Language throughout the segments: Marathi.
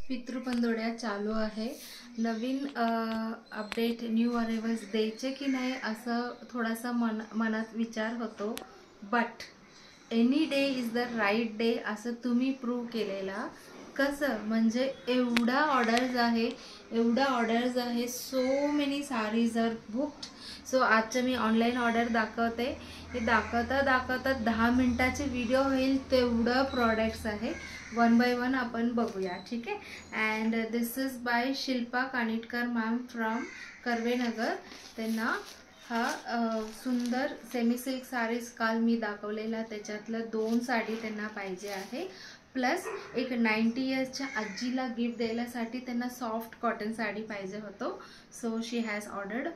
पितृपंधोड्या चालू आहे. नवीन अपडेट न्यू अरायवल्स द्यायचे की नाही असं थोडासा मनात विचार होतो. But any day is the right day असं तुम्ही प्रूव्ह केलेला. कसं म्हणजे एवढा ऑर्डर्स आहे, so many saris are booked. So आजचं मी ऑनलाईन ऑर्डर दाखवते. हे दाखवता 10 मिनिटाचे व्हिडिओ होईल तेवढं प्रोडक्ट्स आहे. वन बाय वन आपण बघूया, ठीक आहे. And this is bye Shilpa Kanitkar ma'am from Karvenagar. त्यांना हा सुंदर सेमी सिल्क साडीज काल मी दाखवलेला त्याच्यातलं 2 साडी त्यांना पाहिजे आहे. प्लस एक 90 इयर्सच्या आजीला गिफ्ट द्यायलासाठी त्यांना सॉफ्ट कॉटन साडी पाहिजे होतो. So she has ordered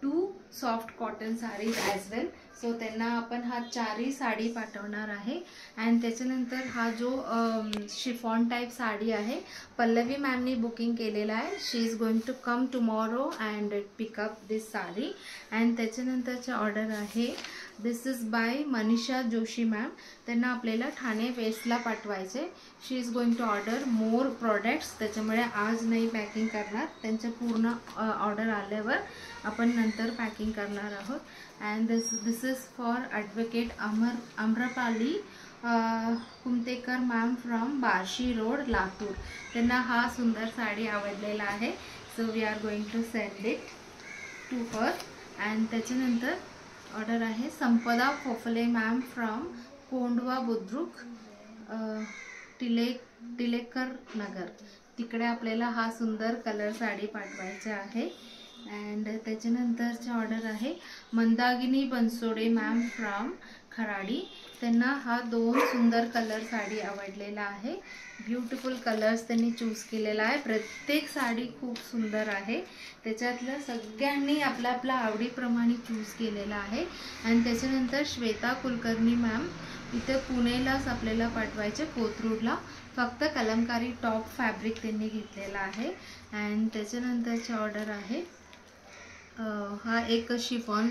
2 soft cotton sarees as well. So त्यांना आपण हा 4ही साडी पाठवणार आहे. अँड त्याच्यानंतर हा जो शिफॉन टाईप साडी आहे पल्लवी मॅमनी बुकिंग केलेला आहे. She is going to come tomorrow and pick up this sari. And त्याच्यानंतरचे ऑर्डर आहे this is by Manisha Joshi ma'am. त्यांना आपल्याला ठाणे वेस्टला पाठवायचे. She is going to order more products. त्याच्यामुळे आज नाही पॅकिंग करणार, त्यांचं पूर्ण ऑर्डर आल्यावर आपण नंतर पॅकिंग करणार आहोत. And this is for advocate Amrapali Kumtekar ma'am from Barshi road Latur. त्यांना हा सुंदर साडी आवडलेला आहे. So we are going to send it to her. And त्याच्यानंतर ऑर्डर आहे संपदा फोफले मॅम फ्रॉम कोंडवा बुद्रुक टिलेकर नगर. तिकडे आपल्याला हा सुंदर कलर साडी पाठवायचा आहे. अँड त्याच्यानंतरचे ऑर्डर आहे मंदागिनी बनसोडे मॅम फ्रॉम खराडी. त्यांना हा 2 सुंदर कलर साडी आवडलेला आहे. ब्युटिफुल कलर्स त्यांनी चूज केलेला आहे. प्रत्येक साडी खूप सुंदर आहे. त्याच्यातलं सगळ्यांनी आपल्या आपल्या आवडीप्रमाणे चूज केलेला आहे. आणि त्याच्यानंतर श्वेता कुलकर्णी मॅम इथे पुणेलाच आपल्याला पाठवायचे कोथरूडला. फक्त कलमकारी टॉप फॅब्रिक त्यांनी घेतलेला आहे. अँड त्याच्यानंतरचे ऑर्डर आहे हा एक शिफॉन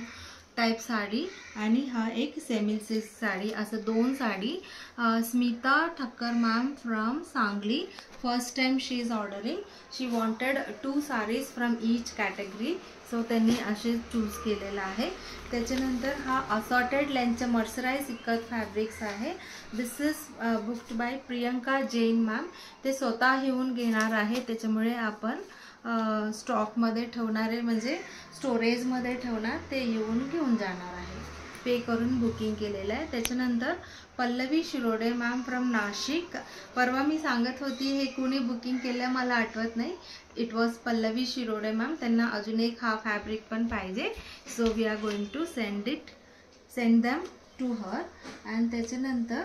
टाईप साडी आणि हा एक सेमी सिल्क साडी. असं 2 sari. Smita Thakkar ma'am from Sangli. First time she is ordering. She wanted 2 saris from each category. So त्यांनी असे चूज केलेला आहे. त्याच्यानंतर हा असॉर्टेड लेंथच्या मर्सराइज इकत फॅब्रिक्स आहे. This is booked by Priyanka Jain ma'am. ते स्वतः येऊन घेणार आहे, त्याच्यामुळे आपण स्टॉकमध्ये ठेवणारे म्हणजे स्टोरेजमध्ये ठेवणार, ते येऊन घेऊन जाणार आहे. पे करून बुकिंग केलेलं आहे. त्याच्यानंतर पल्लवी शिरोडे मॅम फ्रॉम नाशिक. परवा मी सांगत होती हे कुणी बुकिंग केलं मला आठवत नाही. It was Pallavi Shirode ma'am. त्यांना अजून एक हा फॅब्रिक पण पाहिजे. So we are going to send them to her. And त्याच्यानंतर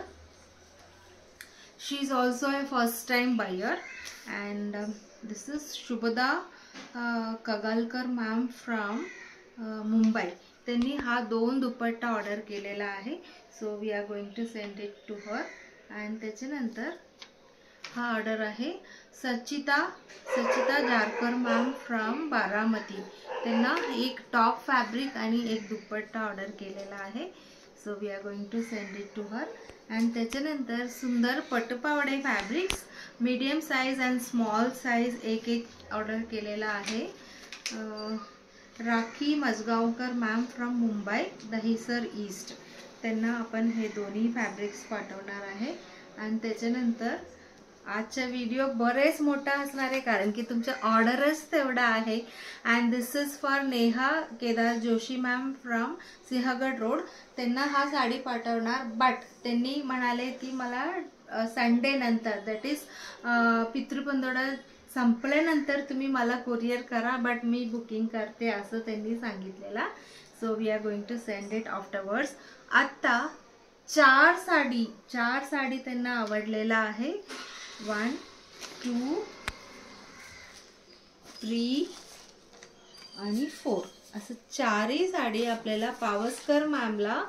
she is also a first time buyer. And this is Shubhada Kagalkar ma'am from Mumbai. त्यांनी हा 2 दुपट्टा ऑर्डर केलेला आहे. So we are going to send it to her. And त्याच्यानंतर हा ऑर्डर आहे सचिता जारकर मॅम फ्रॉम बारामती. त्यांना एक टॉप फॅब्रिक आणि एक दुपट्टा ऑर्डर केलेला आहे. So we are going to send it to her. And त्याच्यानंतर सुंदर पटपावडे fabrics medium size and small size एक ऑर्डर केलेला आहे. Rakhi Majgaonkar ma'am from Mumbai Dahisar east. त्यांना आपण हे दोन्ही फॅब्रिक्स पाठवणार आहे. आणि त्याच्यानंतर आजचा व्हिडिओ बरेच मोठा असणार आहे कारण की तुमचा ऑर्डरच तेवढा आहे. And this is for Neha Kedar Joshi ma'am from Sinhagad road. त्यांना हा साडी पाठवणार, बट त्यांनी म्हणाले की मला संडे नंतर दॅट इज पितृपंधोडा संपल्यानंतर तुम्ही मला कुरिअर करा, बट मी बुकिंग करते असं त्यांनी सांगितलेला. So we are going to send it afterwards. आत्ता 4 साडी त्यांना आवडलेला आहे. 1 2 3 आणि 4 असं 4ही साडी आपल्याला पावसकर मॅमला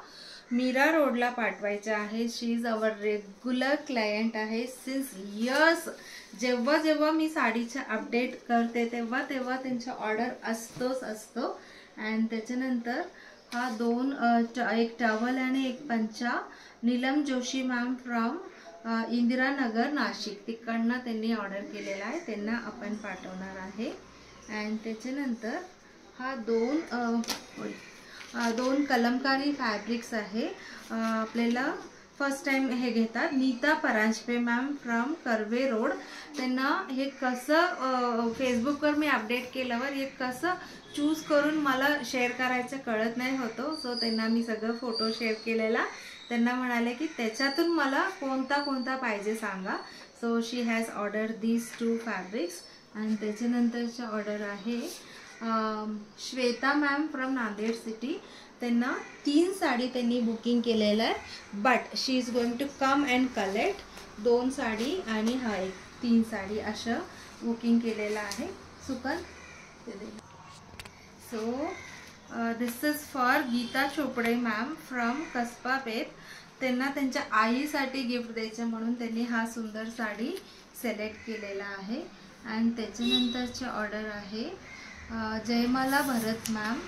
मीरा रोडला पाठवायच्या आहे. She is our regular client आहे सिन्स इयर्स. जेव्हा जेव्हा मी साडीचा अपडेट करते तेव्हा त्यांचा ऑर्डर असतो. अँड त्याच्यानंतर हा एक टॉवल आणि एक पंचा नीलम जोशी मॅम फ्रॉम इंदिरानगर नाशिक तिकडनं त्यांनी ऑर्डर केलेला आहे, त्यांना आपण पाठवणार आहे. अँड त्याच्यानंतर हा दोन कलमकारी फॅब्रिक्स आहे. आपल्याला फर्स्ट टाइम हे घेतात Nita Paranjpe ma'am from Karve Road. त्यांना हे कसं फेसबुकवर मी अपडेट केल्यावर हे कसं चूज करून मला शेअर करायचं कळत नाही होतं. सो त्यांना मी सगळं फोटो शेअर केलेला. त्यांना म्हणाले की त्याच्यातून मला कोणता पाहिजे सांगा. So she has order these 2 fabrics. आणि त्याच्यानंतरची ऑर्डर आहे Shweta ma'am from Nanded city. त्यांना 3 साडी त्यांनी बुकिंग केलेलं आहे. But she is going to come and collect 2 sari आणि हा एक 3 साडी असं बुकिंग केलेलं आहे. सुकन so this is for Geeta Chopde ma'am from Kasba Peth. त्यांना त्यांच्या आईसाठी गिफ्ट द्यायचं म्हणून त्यांनी हा सुंदर साडी सिलेक्ट केलेला आहे. आणि त्याच्यानंतरची ऑर्डर आहे जयमाला भरत मॅम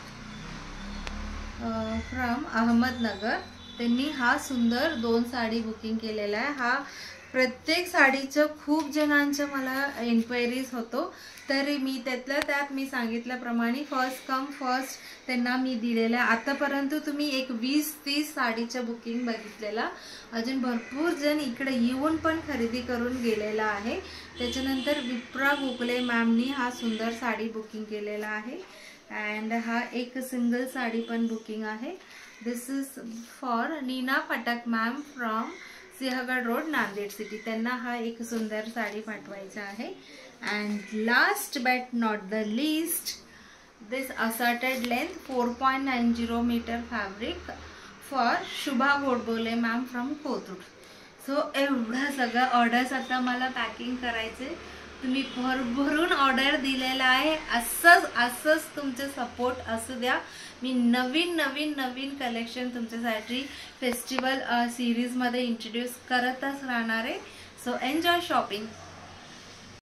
फ्रॉम अहमदनगर. त्यांनी हा सुंदर 2 साडी बुकिंग केलेला आहे. हा प्रत्येक साडीचं खूप जणांचं मला एन्क्वायरीज होतो, तरी मी त्यातल्या त्यात मी सांगितल्याप्रमाणे फर्स्ट कम फर्स्ट त्यांना मी दिलेलं आहे. आतापर्यंत तुम्ही एक 20-30 साडीचं बुकिंग बघितलेला. अजून भरपूर जण इकडे येऊन पण खरेदी करून गेलेला आहे. त्याच्यानंतर विप्रा गोखले मॅमनी हा सुंदर साडी बुकिंग केलेला आहे. अँड हा एक सिंगल साडी पण बुकिंग आहे. This is for Nina Patak ma'am from Sinhagad Road Nanded city. त्यांना हा एक सुंदर साडी पाठवायचा आहे. And last but not the least this assorted length 4.90 metre fabric for Shubha Godbole ma'am from Kothrud. So एवढं सगळं ऑर्डर्स आता मला पॅकिंग करायचे. तुम्ही भरभरून ऑर्डर दिलेला आहे. असंच तुमचं सपोर्ट असू द्या. मी नवीन कलेक्शन तुमच्यासाठी फेस्टिवल सिरीजमध्ये इंट्रोड्यूस करतच राहणार आहे. So enjoy shopping.